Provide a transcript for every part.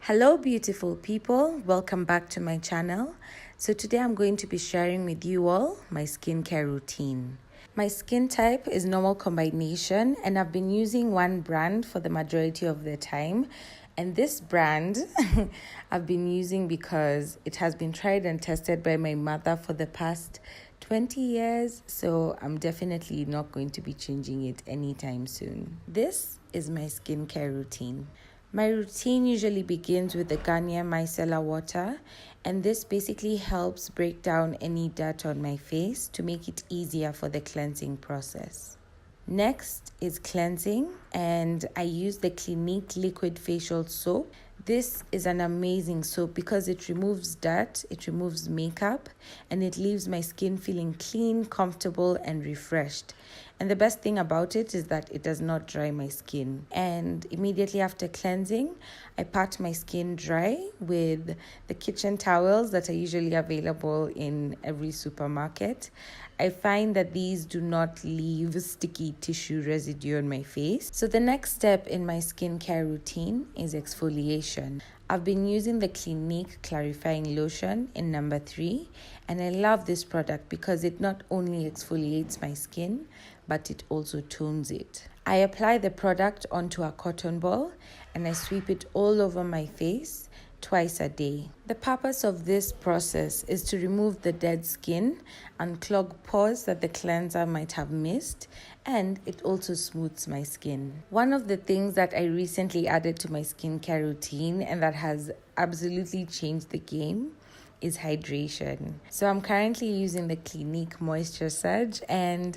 Hello beautiful people, welcome back to my channel. So today I'm going to be sharing with you all my skincare routine. My skin type is normal combination and I've been using one brand for the majority of the time. And this brand I've been using because it has been tried and tested by my mother for the past 20 years. So I'm definitely not going to be changing it anytime soon. This is my skincare routine. My routine usually begins with the Garnier micellar water, and this basically helps break down any dirt on my face to make it easier for the cleansing process. Next is cleansing, and I use the Clinique liquid facial soap. This is an amazing soap because it removes dirt, it removes makeup, and it leaves my skin feeling clean, comfortable, and refreshed. And the best thing about it is that it does not dry my skin. And immediately after cleansing, I pat my skin dry with the kitchen towels that are usually available in every supermarket. I find that these do not leave sticky tissue residue on my face. So the next step in my skincare routine is exfoliation. I've been using the Clinique clarifying lotion in number 3, and I love this product because it not only exfoliates my skin, but it also tones it. I apply the product onto a cotton ball and I sweep it all over my face twice a day. The purpose of this process is to remove the dead skin and clog pores that the cleanser might have missed, and it also smooths my skin. One of the things that I recently added to my skincare routine and that has absolutely changed the game is hydration. So I'm currently using the Clinique Moisture Surge, and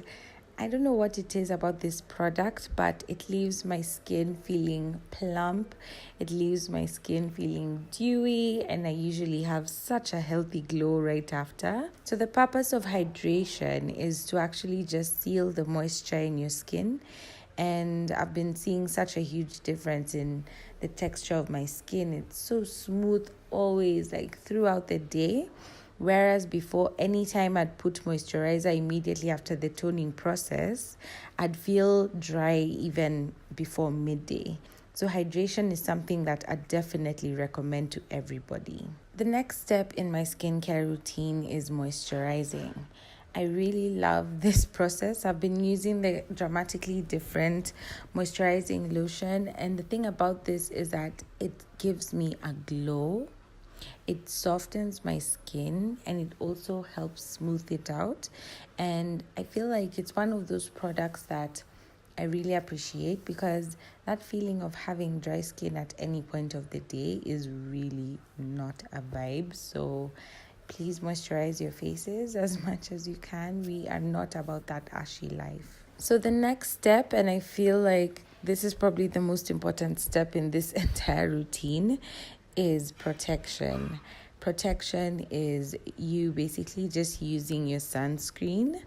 I don't know what it is about this product, but it leaves my skin feeling plump. It leaves my skin feeling dewy, and I usually have such a healthy glow right after. So the purpose of hydration is to actually just seal the moisture in your skin. And I've been seeing such a huge difference in the texture of my skin. It's so smooth always, like throughout the day. Whereas before, anytime I'd put moisturizer immediately after the toning process, I'd feel dry even before midday. So hydration is something that I definitely recommend to everybody. The next step in my skincare routine is moisturizing. I really love this process. I've been using the dramatically different moisturizing lotion, and the thing about this is that it gives me a glow. It softens my skin and it also helps smooth it out. And I feel like it's one of those products that I really appreciate because that feeling of having dry skin at any point of the day is really not a vibe. So please moisturize your faces as much as you can. We are not about that ashy life. So the next step, and I feel like this is probably the most important step in this entire routine, is protection. Protection is you basically just using your sunscreen.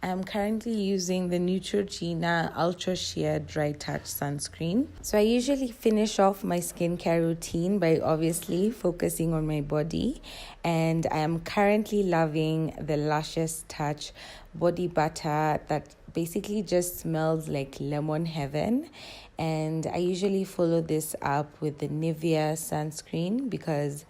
I'm currently using the Neutrogena Ultra Sheer Dry Touch Sunscreen. So I usually finish off my skincare routine by obviously focusing on my body. And I am currently loving the Luscious Touch body butter that basically just smells like lemon heaven. And I usually follow this up with the Nivea sunscreen because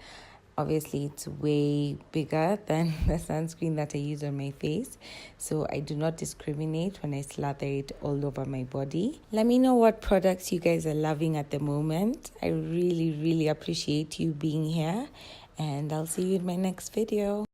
obviously it's way bigger than the sunscreen that I use on my face. So I do not discriminate when I slather it all over my body. Let me know what products you guys are loving at the moment. I really appreciate you being here, and I'll see you in my next video.